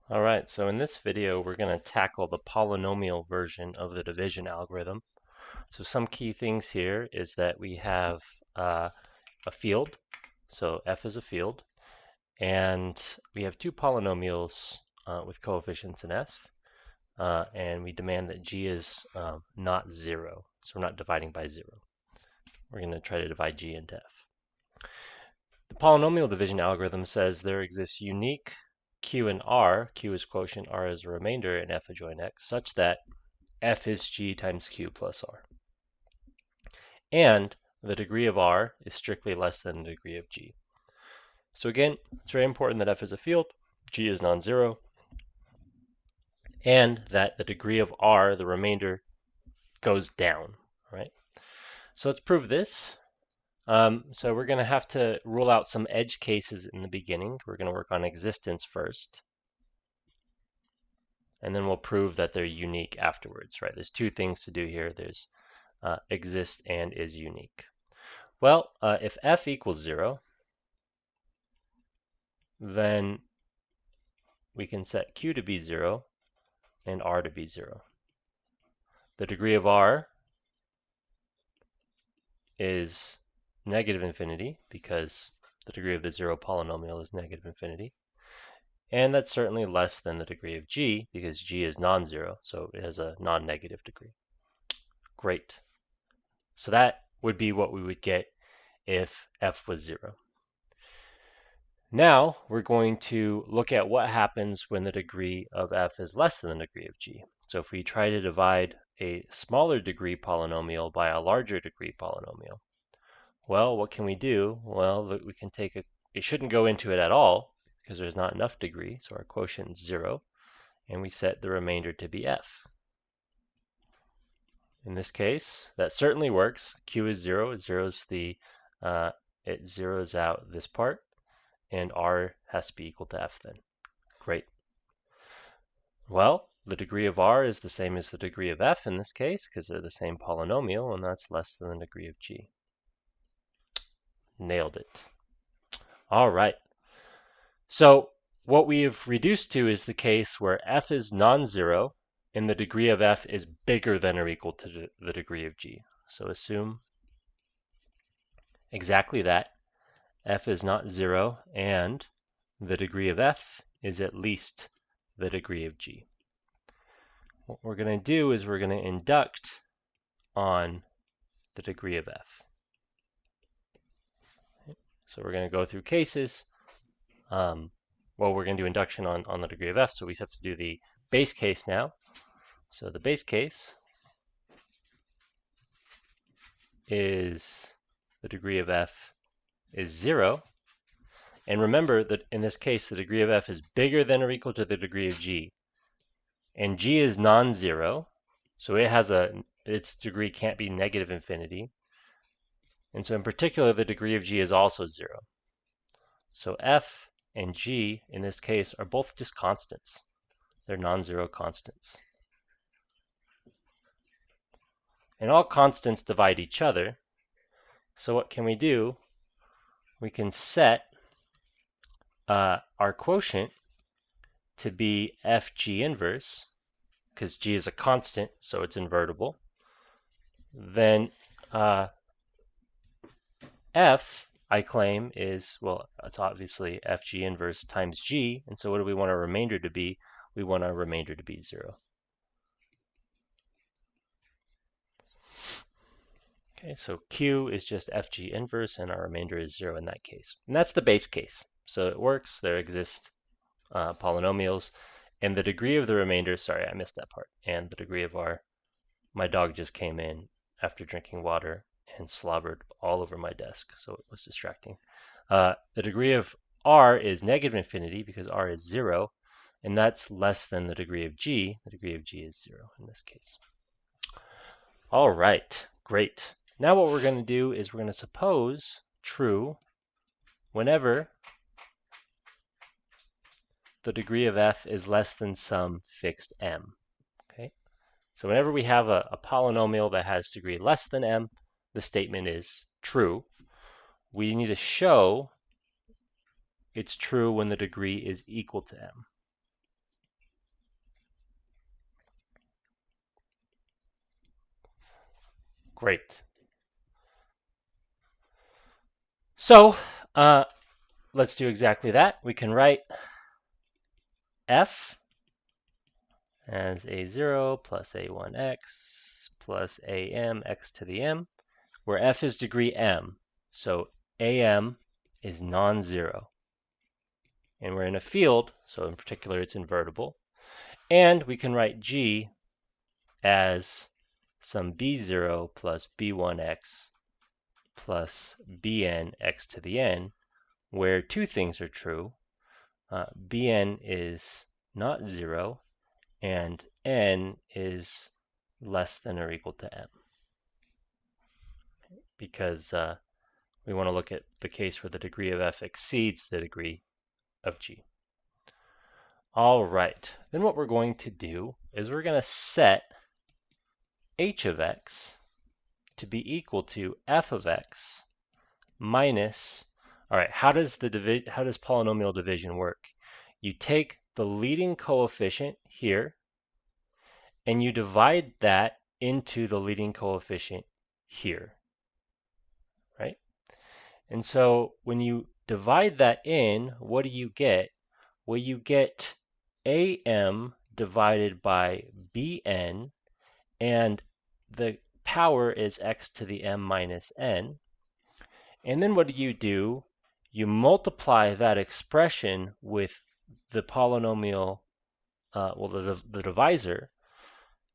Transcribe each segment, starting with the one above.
All right, so in this video, we're going to tackle the polynomial version of the division algorithm. So some key things here is that we have a field, so f is a field, and we have two polynomials with coefficients in f, and we demand that g is not 0, so we're not dividing by 0. We're going to try to divide g into f. The polynomial division algorithm says there exists unique q and r, q is quotient, r is a remainder, and f adjoint x, such that f is g times q plus r. And the degree of r is strictly less than the degree of g. So again, it's very important that f is a field, g is non-zero, and that the degree of r, the remainder, goes down, right? So let's prove this. So we're going to have to rule out some edge cases in the beginning. We're going to work on existence first, and then we'll prove that they're unique afterwards, right? There's two things to do here. There's exist and is unique. Well, if f equals 0, then we can set q to be 0 and r to be 0. The degree of r is negative infinity because the degree of the 0 polynomial is negative infinity. And that's certainly less than the degree of g because g is non-zero, so it has a non-negative degree. Great. So that would be what we would get if f was 0. Now we're going to look at what happens when the degree of f is less than the degree of g. So if we try to divide a smaller degree polynomial by a larger degree polynomial, well, what can we do? Well, we can take it shouldn't go into it at all because there's not enough degree, so our quotient is 0, and we set the remainder to be f. In this case, that certainly works. Q is 0, it zeroes out this part, and r has to be equal to f then. Great. Well, the degree of r is the same as the degree of f in this case because they're the same polynomial, and that's less than the degree of g. Nailed it. All right. So what we have reduced to is the case where f is non-zero and the degree of f is bigger than or equal to the degree of g. So assume exactly that. F is not 0 and the degree of f is at least the degree of g. What we're going to do is we're going to induct on the degree of f. So we're going to go through cases. Well, we're going to do induction on the degree of f, so we have to do the base case now. So the base case is the degree of f is 0. And remember that in this case, the degree of f is bigger than or equal to the degree of g. And g is non-zero, so its degree can't be negative infinity. And so in particular, the degree of g is also 0. So f and g in this case are both just constants. They're non-zero constants. And all constants divide each other. So what can we do? We can set our quotient to be fg inverse, because g is a constant, so it's invertible. Then f, I claim, is, well, it's obviously fg inverse times g. And so what do we want our remainder to be? We want our remainder to be 0. Okay, so q is just fg inverse, and our remainder is 0 in that case. And that's the base case. So it works. There exist polynomials. And the degree of the remainder, sorry, I missed that part. And the degree of r, my dog just came in after drinking water and slobbered all over my desk, so it was distracting. The degree of r is negative infinity because r is 0, and that's less than the degree of g. The degree of g is 0 in this case. All right, great. Now what we're going to do is we're going to suppose true whenever the degree of f is less than some fixed m. Okay, so whenever we have a polynomial that has degree less than m, the statement is true. We need to show it's true when the degree is equal to m. Great. So let's do exactly that. We can write f as a0 plus a1x plus am x to the m, where f is degree m. So am is non-zero. And we're in a field, so in particular it's invertible. And we can write g as some b0 plus b1x plus bn x to the n, where two things are true. Bn is not 0, and n is less than or equal to m, because we want to look at the case where the degree of f exceeds the degree of g. All right, then what we're going to do is we're going to set h of x to be equal to f of x minus, all right, how does polynomial division work? You take the leading coefficient here and you divide that into the leading coefficient here, right? And so when you divide that in, what do you get? Well, you get am divided by bn, and the power is x to the m minus n. And then what do? You multiply that expression with the polynomial, the divisor,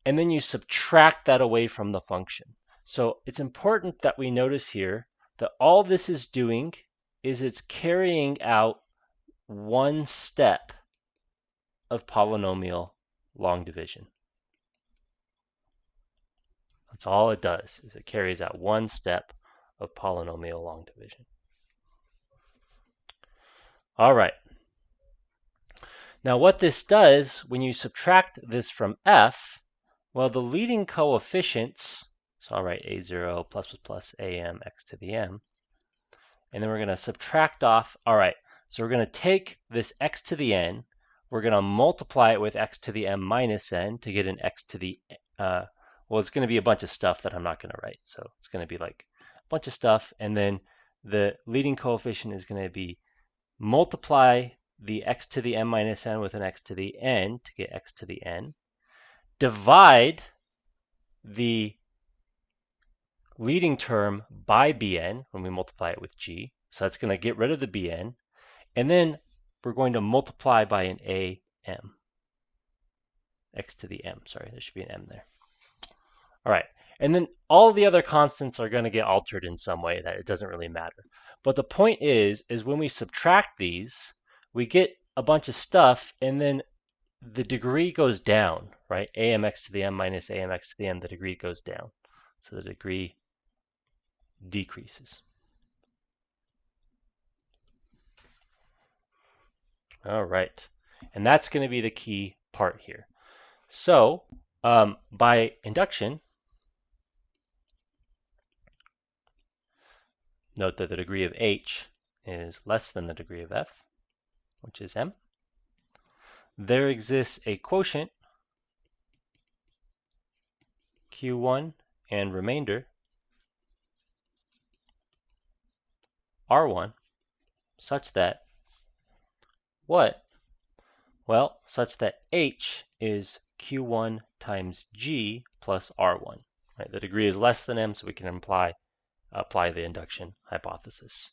and then you subtract that away from the function. So it's important that we notice here that all this is doing is it's carrying out one step of polynomial long division. That's all it does, is it carries out one step of polynomial long division. All right. Now what this does, when you subtract this from f, well, the leading coefficients, so I'll write a0 plus am x to the m, and then we're going to subtract off, all right, so we're going to take this x to the n, we're going to multiply it with x to the m minus n to get an x to the, well, it's going to be a bunch of stuff that I'm not going to write. So it's going to be like a bunch of stuff, and then the leading coefficient is going to be multiply the x to the m minus n with an x to the n to get x to the n, divide the leading term by bn when we multiply it with g. So that's going to get rid of the bn. And then we're going to multiply by an am. X to the m, sorry, there should be an m there. All right, and then all the other constants are going to get altered in some way that it doesn't really matter. But the point is when we subtract these, we get a bunch of stuff, and then the degree goes down, right? Amx to the m minus amx to the m, the degree goes down. So the degree decreases. All right, and that's going to be the key part here. So by induction, note that the degree of h is less than the degree of f, which is m. There exists a quotient, q1, and remainder, r1, such that what? Well, such that h is q1 times g plus r1. Right? The degree is less than m, so we can apply the induction hypothesis.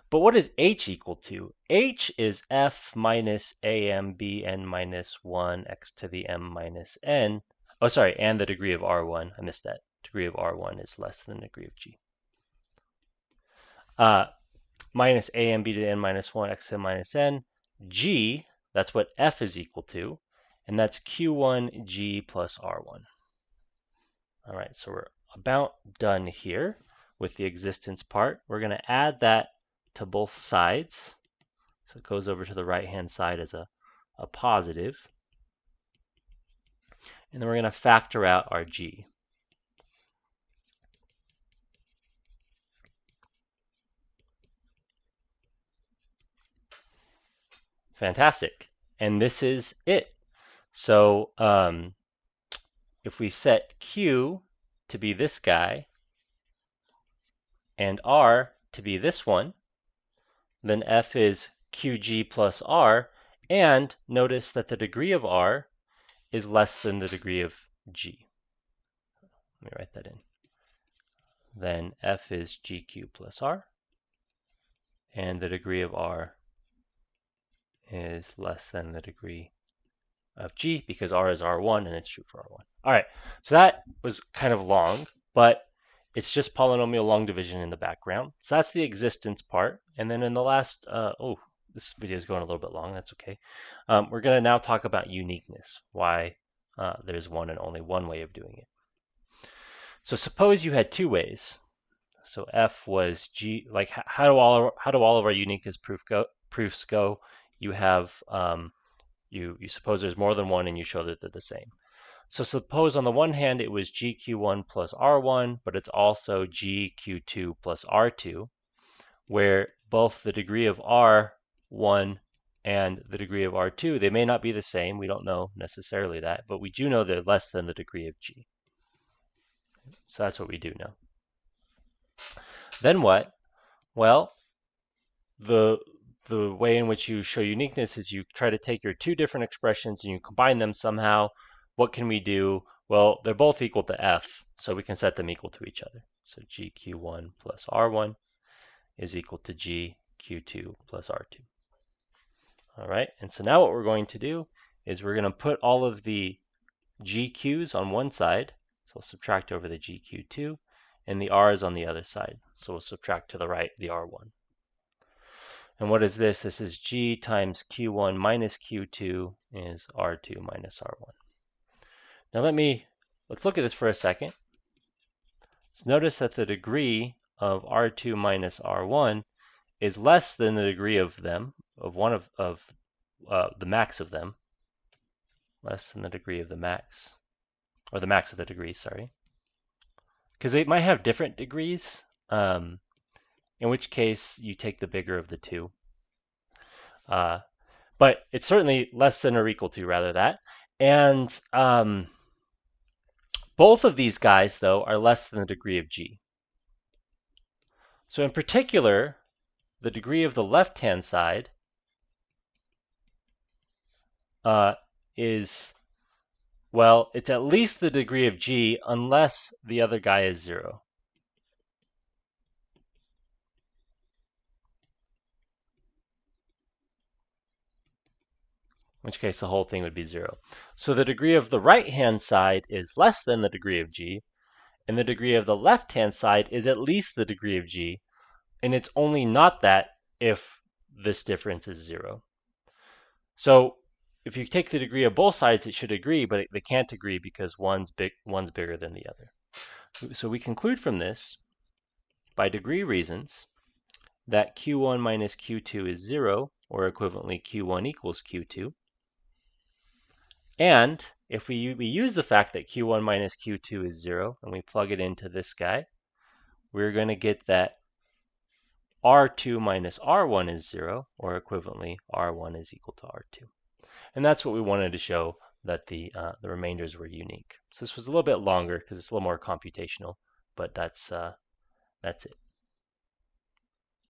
But what is h equal to? H is f minus am bn minus 1 x to the m minus n. Oh, sorry, and the degree of r1. I missed that. Degree of r1 is less than the degree of g. Minus am b to the n minus 1 x to the minus n. G, that's what f is equal to, and that's q1 g plus r1. All right, so we're about done here with the existence part. We're going to add that to both sides. So it goes over to the right-hand side as a positive. And then we're going to factor out our g. Fantastic. And this is it. So if we set q to be this guy, and R to be this one, then F is QG plus R, and notice that the degree of R is less than the degree of G. Let me write that in. Then F is GQ plus R, and the degree of R is less than the degree of G because R is R1 and it's true for R1. All right, so that was kind of long, but it's just polynomial long division in the background. So that's the existence part. And then in the last, this video is going a little bit long, that's okay. We're gonna now talk about uniqueness, why there's one and only one way of doing it. So suppose you had two ways. So F was G, like how do all of our uniqueness proofs go? You have, you suppose there's more than one and you show that they're the same. So suppose on the one hand it was GQ1 plus R1, but it's also GQ2 plus R2, where both the degree of R1 and the degree of R2, they may not be the same. We don't know necessarily that, but we do know they're less than the degree of G. So that's what we do know. Then what? Well, the way in which you show uniqueness is you try to take your two different expressions and you combine them somehow. What can we do? Well, they're both equal to F, so we can set them equal to each other. So GQ1 plus R1 is equal to GQ2 plus R2. All right, and so now what we're going to do is we're going to put all of the GQs on one side, so we'll subtract over the GQ2, and the R's on the other side, so we'll subtract to the right the R1. And what is this? This is G times Q1 minus Q2 is R2 minus R1. Now let's look at this for a second. So notice that the degree of R2 minus R1 is less than the degree of them, of one of the max of them, less than the degree of the max, or the max of the degree, sorry. Because they might have different degrees, in which case you take the bigger of the two. But it's certainly less than or equal to, rather, that. And both of these guys, though, are less than the degree of G. So in particular, the degree of the left-hand side is, well, it's at least the degree of G unless the other guy is 0. In which case the whole thing would be 0. So the degree of the right-hand side is less than the degree of G, and the degree of the left-hand side is at least the degree of G, and it's only not that if this difference is 0. So if you take the degree of both sides, it should agree, but they can't agree because one's bigger than the other. So we conclude from this, by degree reasons, that Q1 minus Q2 is 0, or equivalently Q1 equals Q2. And if we use the fact that Q1 minus Q2 is 0, and we plug it into this guy, we're going to get that R2 minus R1 is 0, or equivalently R1 is equal to R2. And that's what we wanted to show, that the remainders were unique. So this was a little bit longer because it's a little more computational, but that's it.